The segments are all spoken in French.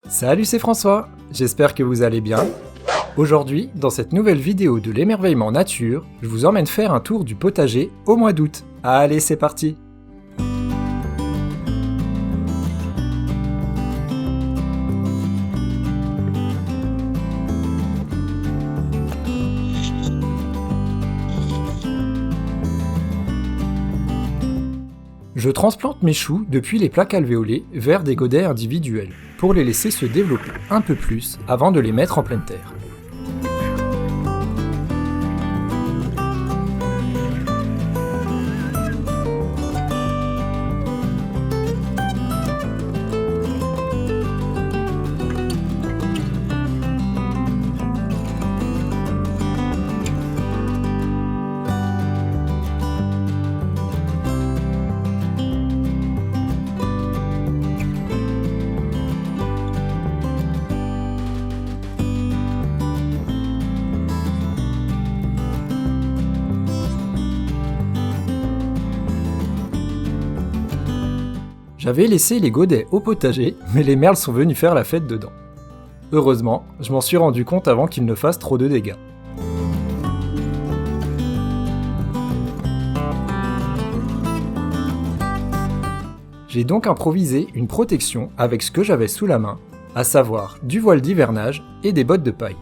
Salut, c'est François, j'espère que vous allez bien. Aujourd'hui, dans cette nouvelle vidéo de l'émerveillement nature, je vous emmène faire un tour du potager au mois d'août. Allez, c'est parti! Je transplante mes choux depuis les plaques alvéolées vers des godets individuels, pour les laisser se développer un peu plus avant de les mettre en pleine terre. J'avais laissé les godets au potager, mais les merles sont venus faire la fête dedans. Heureusement, je m'en suis rendu compte avant qu'ils ne fassent trop de dégâts. J'ai donc improvisé une protection avec ce que j'avais sous la main, à savoir du voile d'hivernage et des bottes de paille.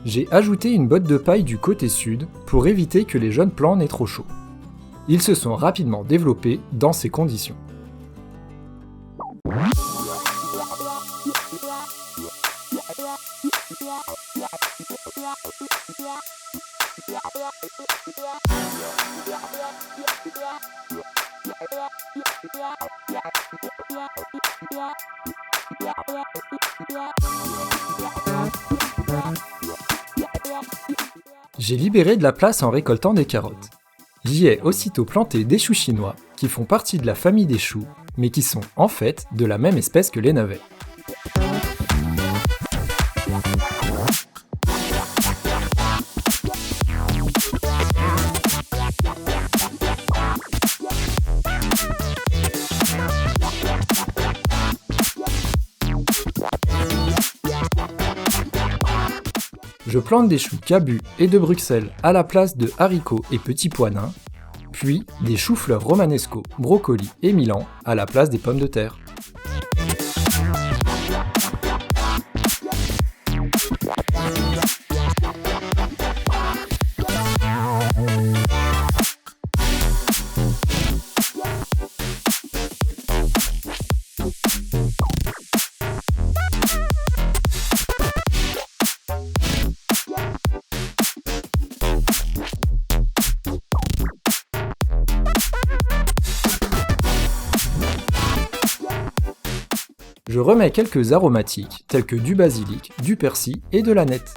J'ai ajouté une botte de paille du côté sud pour éviter que les jeunes plants n'aient trop chaud. Ils se sont rapidement développés dans ces conditions. J'ai libéré de la place en récoltant des carottes. J'y ai aussitôt planté des choux chinois qui font partie de la famille des choux, mais qui sont en fait de la même espèce que les navets. Je plante des choux cabus et de Bruxelles à la place de haricots et petits pois nains, puis des choux-fleurs romanesco, brocolis et milan à la place des pommes de terre. Je remets quelques aromatiques tels que du basilic, du persil et de l'aneth.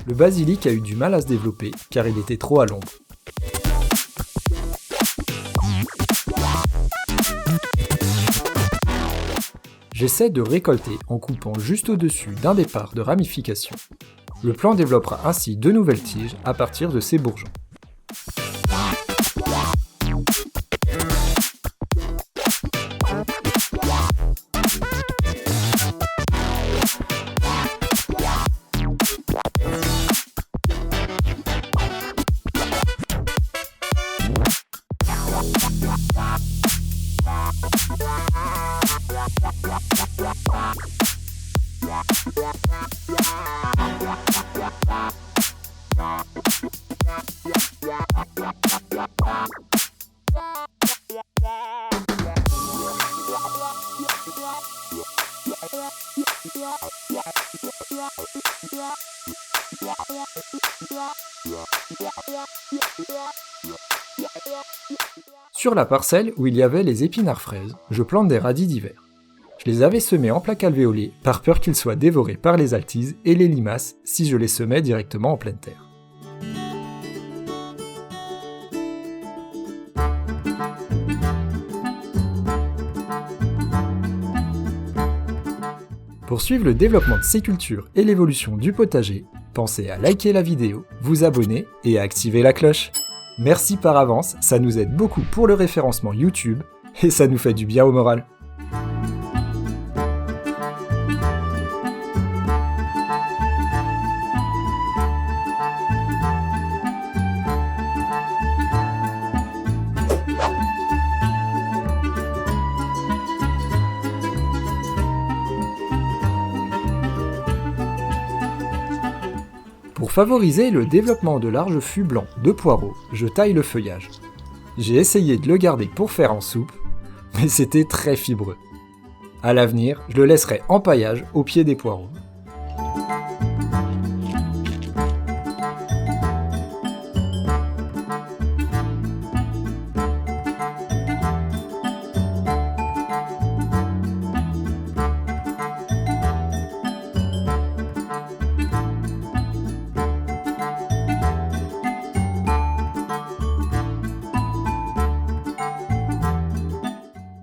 Le basilic a eu du mal à se développer car il était trop à l'ombre. J'essaie de récolter en coupant juste au-dessus d'un départ de ramification. Le plant développera ainsi de nouvelles tiges à partir de ses bourgeons. Sur la parcelle où il y avait les épinards fraises, je plante des radis d'hiver. Je les avais semés en plaques alvéolées par peur qu'ils soient dévorés par les altises et les limaces si je les semais directement en pleine terre. Pour suivre le développement de ces cultures et l'évolution du potager, pensez à liker la vidéo, vous abonner et à activer la cloche. Merci par avance, ça nous aide beaucoup pour le référencement YouTube et ça nous fait du bien au moral. Pour favoriser le développement de larges fûts blancs de poireaux, je taille le feuillage. J'ai essayé de le garder pour faire en soupe, mais c'était très fibreux. À l'avenir, je le laisserai en paillage au pied des poireaux.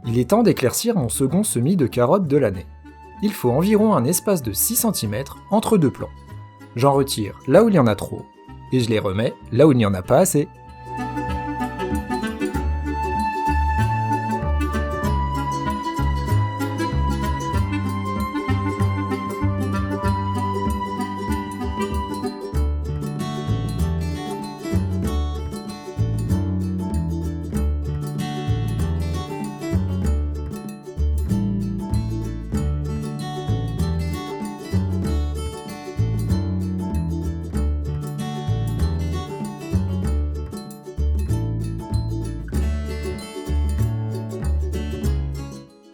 Il est temps d'éclaircir mon second semis de carottes de l'année. Il faut environ un espace de 6 cm entre deux plants. J'en retire là où il y en a trop, et je les remets là où il n'y en a pas assez.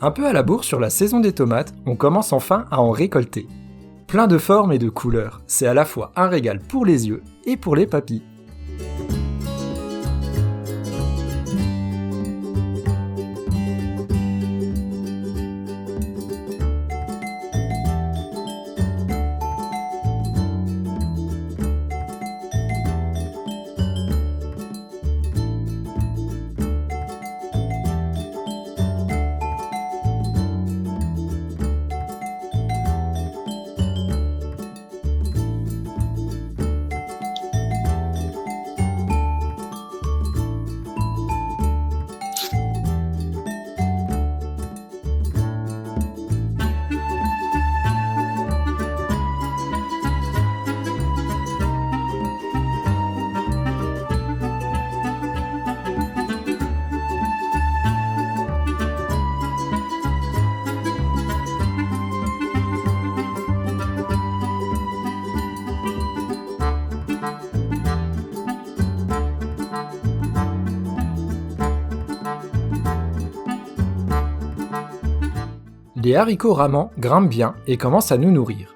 Un peu à la bourre sur la saison des tomates, on commence enfin à en récolter. Plein de formes et de couleurs, c'est à la fois un régal pour les yeux et pour les papilles. Les haricots ramans grimpent bien et commencent à nous nourrir.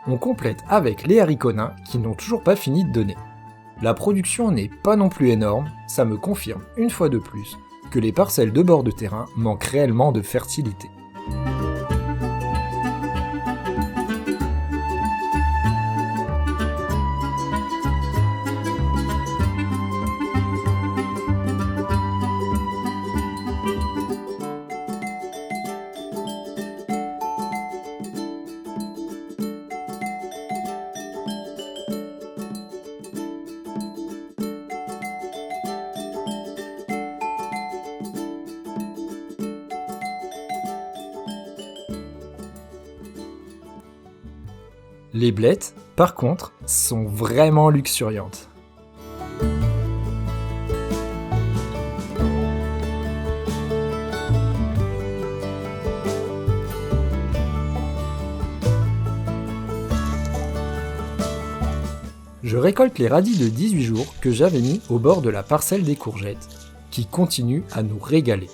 On complète avec les haricots nains qui n'ont toujours pas fini de donner. La production n'est pas non plus énorme, ça me confirme une fois de plus que les parcelles de bord de terrain manquent réellement de fertilité. Les blettes, par contre, sont vraiment luxuriantes. Je récolte les radis de 18 jours que j'avais mis au bord de la parcelle des courgettes, qui continuent à nous régaler.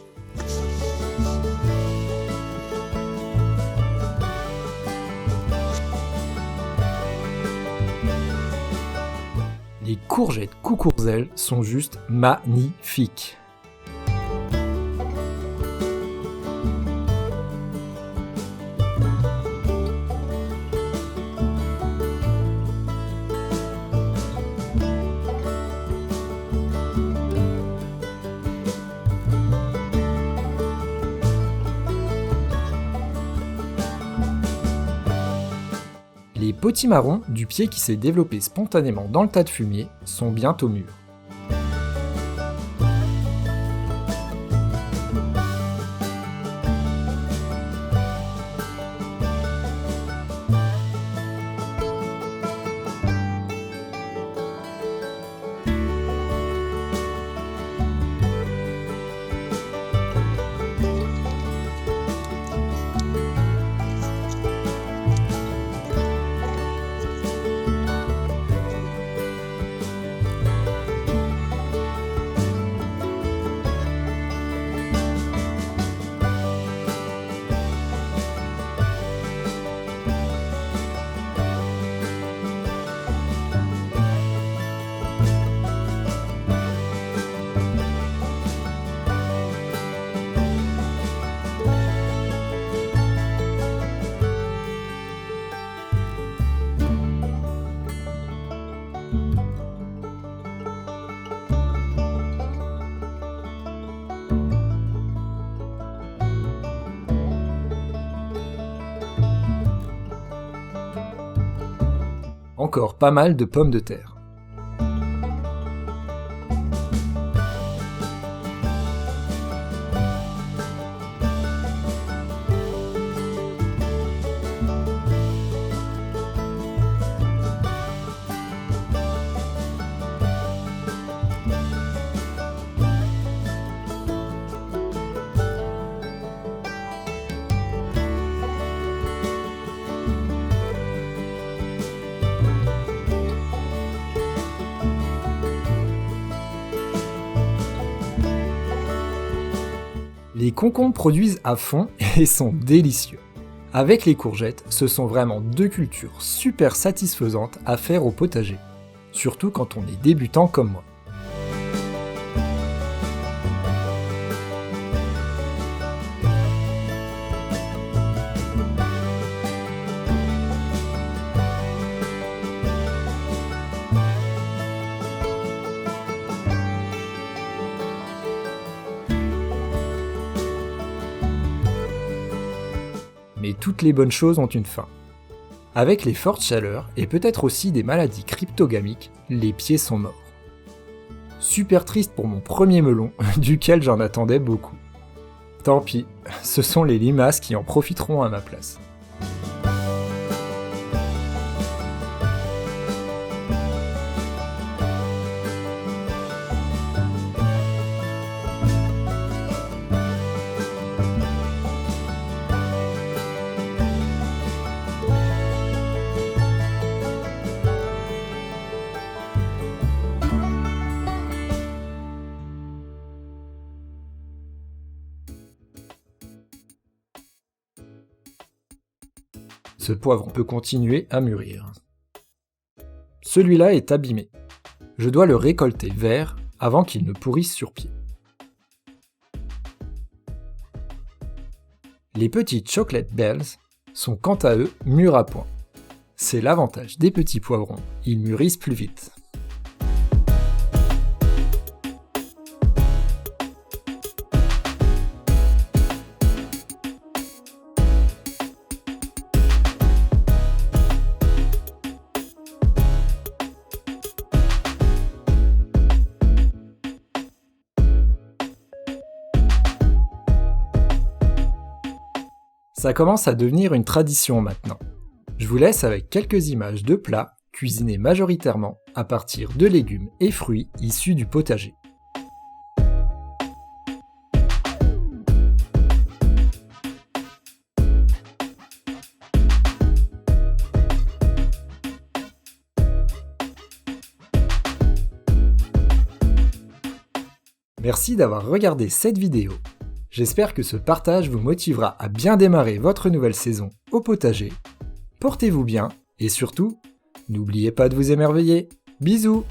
Les courgettes coucourzelles sont juste magnifiques. potimarrons du pied qui s'est développé spontanément dans le tas de fumier sont bientôt mûrs. Encore pas mal de pommes de terre. Les concombres produisent à fond et sont délicieux. Avec les courgettes, ce sont vraiment deux cultures super satisfaisantes à faire au potager, surtout quand on est débutant comme moi. Mais toutes les bonnes choses ont une fin. Avec les fortes chaleurs et peut-être aussi des maladies cryptogamiques, les pieds sont morts. Super triste pour mon premier melon, duquel j'en attendais beaucoup. Tant pis, ce sont les limaces qui en profiteront à ma place. Ce poivron peut continuer à mûrir. Celui-là est abîmé. Je dois le récolter vert avant qu'il ne pourrisse sur pied. Les petites chocolate bells sont quant à eux mûrs à point. C'est l'avantage des petits poivrons, ils mûrissent plus vite. Ça commence à devenir une tradition maintenant. Je vous laisse avec quelques images de plats cuisinés majoritairement à partir de légumes et fruits issus du potager. Merci d'avoir regardé cette vidéo. J'espère que ce partage vous motivera à bien démarrer votre nouvelle saison au potager. Portez-vous bien et surtout, n'oubliez pas de vous émerveiller. Bisous!